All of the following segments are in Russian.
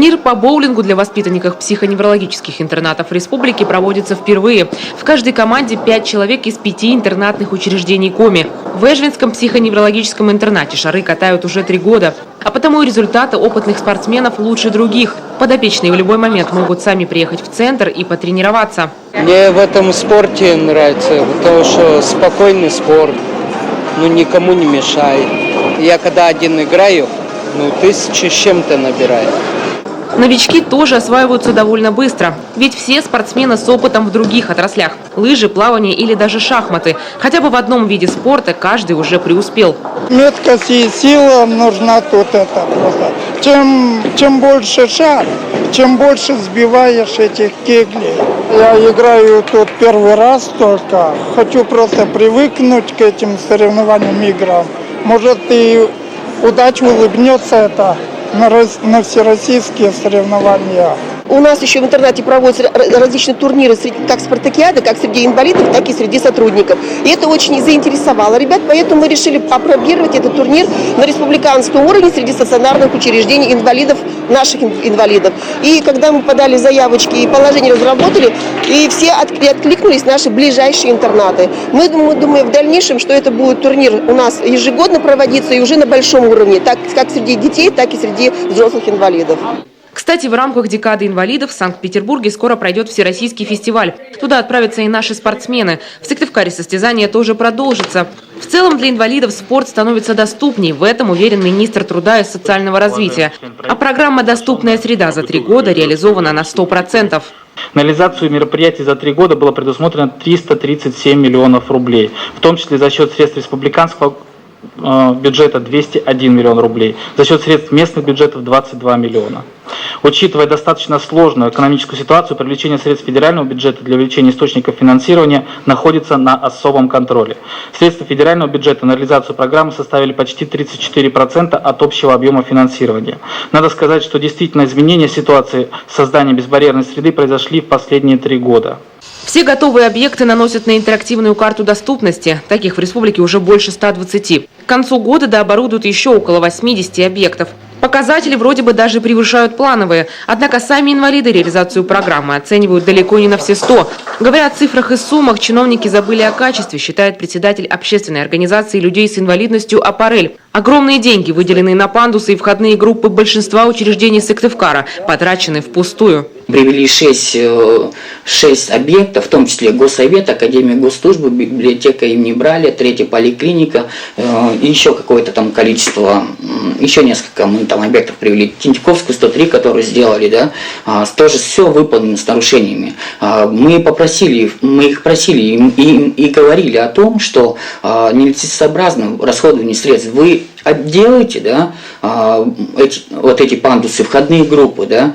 Турнир по боулингу для воспитанников психоневрологических интернатов республики проводится впервые. В каждой команде 5 человек из 5 интернатных учреждений КОМИ. В Эжвинском психоневрологическом интернате шары катают уже 3 года. А потому результаты опытных спортсменов лучше других. Подопечные в любой момент могут сами приехать в центр и потренироваться. Мне в этом спорте нравится, потому что спокойный спорт, никому не мешает. Я когда один играю, 1000 с чем-то набираю. Новички тоже осваиваются довольно быстро. Ведь все спортсмены с опытом в других отраслях – лыжи, плавание или даже шахматы. Хотя бы в одном виде спорта каждый уже преуспел. Меткость и сила нужна тут это просто. Чем больше шар, чем больше сбиваешь этих кеглей. Я играю тут первый раз только. Хочу просто привыкнуть к этим соревнованиям, играм. Может, и удача улыбнется это на всероссийские соревнования. У нас еще в интернате проводятся различные турниры, как спартакиады, как среди инвалидов, так и среди сотрудников. И это очень заинтересовало ребят, поэтому мы решили опробировать этот турнир на республиканском уровне среди стационарных учреждений инвалидов, наших инвалидов. И когда мы подали заявочки и положение разработали, и все откликнулись наши ближайшие интернаты. Мы думаем в дальнейшем, что это будет турнир у нас ежегодно проводиться и уже на большом уровне, так как среди детей, так и среди взрослых инвалидов. Кстати, в рамках декады инвалидов в Санкт-Петербурге скоро пройдет всероссийский фестиваль. Туда отправятся и наши спортсмены. В Сыктывкаре состязание тоже продолжится. В целом для инвалидов спорт становится доступней. В этом уверен министр труда и социального развития. А программа «Доступная среда» за 3 года реализована на 100%. На реализацию мероприятий за 3 года было предусмотрено 337 миллионов рублей, в том числе за счет средств республиканского бюджета 201 миллион рублей, за счет средств местных бюджетов 22 миллиона. Учитывая достаточно сложную экономическую ситуацию, привлечение средств федерального бюджета для увеличения источников финансирования находится на особом контроле. Средства федерального бюджета на реализацию программы составили почти 34% от общего объема финансирования. Надо сказать, что действительно изменения ситуации создания безбарьерной среды произошли в последние 3 года. Все готовые объекты наносят на интерактивную карту доступности. Таких в республике уже больше 120. К концу года дооборудуют еще около 80 объектов. Показатели вроде бы даже превышают плановые. Однако сами инвалиды реализацию программы оценивают далеко не на все 100. Говоря о цифрах и суммах, чиновники забыли о качестве, считает председатель общественной организации людей с инвалидностью «Аппарель». Огромные деньги, выделенные на пандусы и входные группы большинства учреждений Сыктывкара, потрачены впустую. Привели 6 объектов, в том числе Госсовет, Академия госслужбы, библиотека имени Браля, 3-я поликлиника и еще какое-то там количество, еще несколько мы там объектов привели. Тинтиковскую 103, которую сделали, да, тоже все выполнено с нарушениями. Мы их просили и говорили о том, что нелицесообразно расходование средств. Вы отделаете, да, эти пандусы, входные группы, да.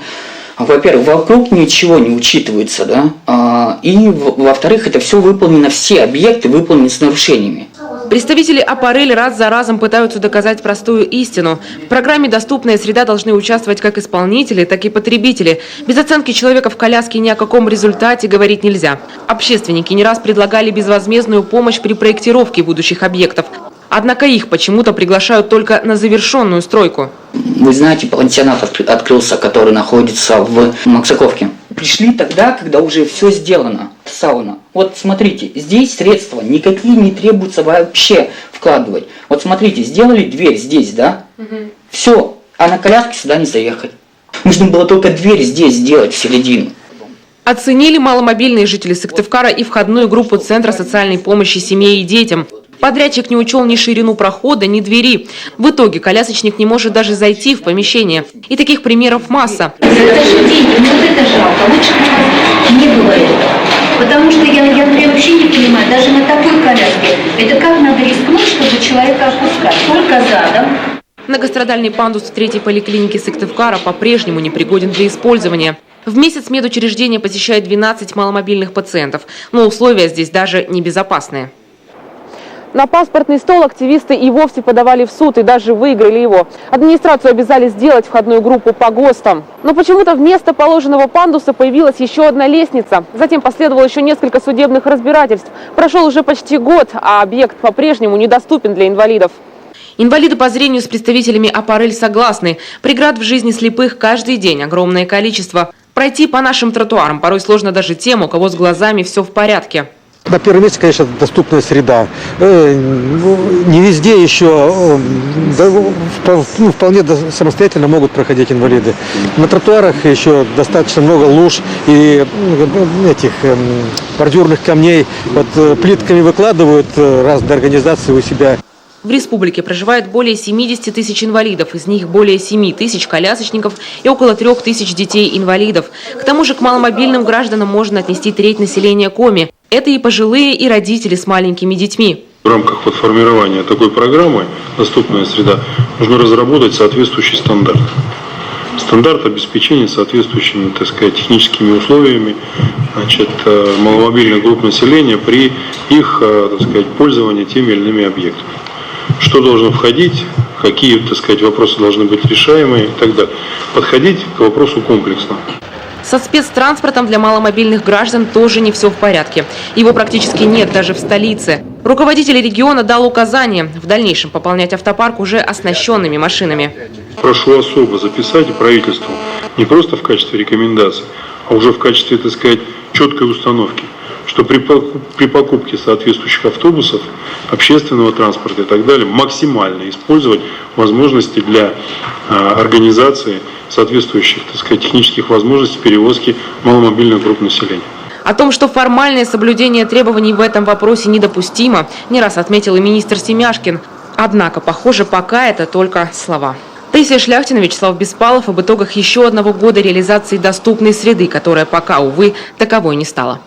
Во-первых, вокруг ничего не учитывается, да, и во-вторых, это все выполнено, все объекты выполнены с нарушениями. Представители «Аппарель» раз за разом пытаются доказать простую истину. В программе «Доступная среда» должны участвовать как исполнители, так и потребители. Без оценки человека в коляске ни о каком результате говорить нельзя. Общественники не раз предлагали безвозмездную помощь при проектировке будущих объектов. Однако их почему-то приглашают только на завершенную стройку. Вы знаете, пансионат открылся, который находится в Максаковке. Пришли тогда, когда уже все сделано, сауна. Вот смотрите, здесь средства никакие не требуется вообще вкладывать. Вот смотрите, сделали дверь здесь, да? Все, а на коляске сюда не заехать. Нужно было только дверь здесь сделать, в середину. Оценили маломобильные жители Сыктывкара и входную группу Центра социальной помощи семье и детям. Подрядчик не учел ни ширину прохода, ни двери. В итоге колясочник не может даже зайти в помещение. И таких примеров масса. Это же деньги, это жалко. Лучше не было этого. Потому что я вообще не понимаю, даже на такой коляске, это как надо рискнуть, чтобы человека опускать? Только задом. Многострадальный пандус в 3-й поликлинике Сыктывкара по-прежнему не пригоден для использования. В месяц медучреждение посещает 12 маломобильных пациентов. Но условия здесь даже небезопасные. На паспортный стол активисты и вовсе подавали в суд и даже выиграли его. Администрацию обязали сделать входную группу по ГОСТам. Но почему-то вместо положенного пандуса появилась еще одна лестница. Затем последовало еще несколько судебных разбирательств. Прошел уже почти год, а объект по-прежнему недоступен для инвалидов. Инвалиды по зрению с представителями АПАРЭЛЬ согласны. Преград в жизни слепых каждый день огромное количество. Пройти по нашим тротуарам порой сложно даже тем, у кого с глазами все в порядке. На первом месте, конечно, доступная среда. Не везде еще вполне самостоятельно могут проходить инвалиды. На тротуарах еще достаточно много луж и этих бордюрных камней. Вот плитками выкладывают разные организации у себя. В республике проживает более 70 тысяч инвалидов, из них более 7 тысяч колясочников и около 3 тысяч детей-инвалидов. К тому же к маломобильным гражданам можно отнести треть населения Коми. Это и пожилые, и родители с маленькими детьми. В рамках формирования такой программы «Доступная среда» нужно разработать соответствующий стандарт. Стандарт обеспечения соответствующими, так сказать, техническими условиями маломобильных групп населения при их, так сказать, пользовании теми или иными объектами. Что должно входить, какие, так сказать, вопросы должны быть решаемы и так далее. Подходить к вопросу комплексно. Со спецтранспортом для маломобильных граждан тоже не все в порядке. Его практически нет даже в столице. Руководитель региона дал указание в дальнейшем пополнять автопарк уже оснащенными машинами. Прошу особо записать и правительству не просто в качестве рекомендаций, а уже в качестве, так сказать, четкой установки, что при покупке соответствующих автобусов, общественного транспорта и так далее максимально использовать возможности для организации соответствующих, так сказать, технических возможностей перевозки маломобильных групп населения. О том, что формальное соблюдение требований в этом вопросе недопустимо, не раз отметил и министр Семяшкин. Однако, похоже, пока это только слова. Таисия Шляхтина, Вячеслав Беспалов об итогах еще одного года реализации доступной среды, которая пока, увы, таковой не стала.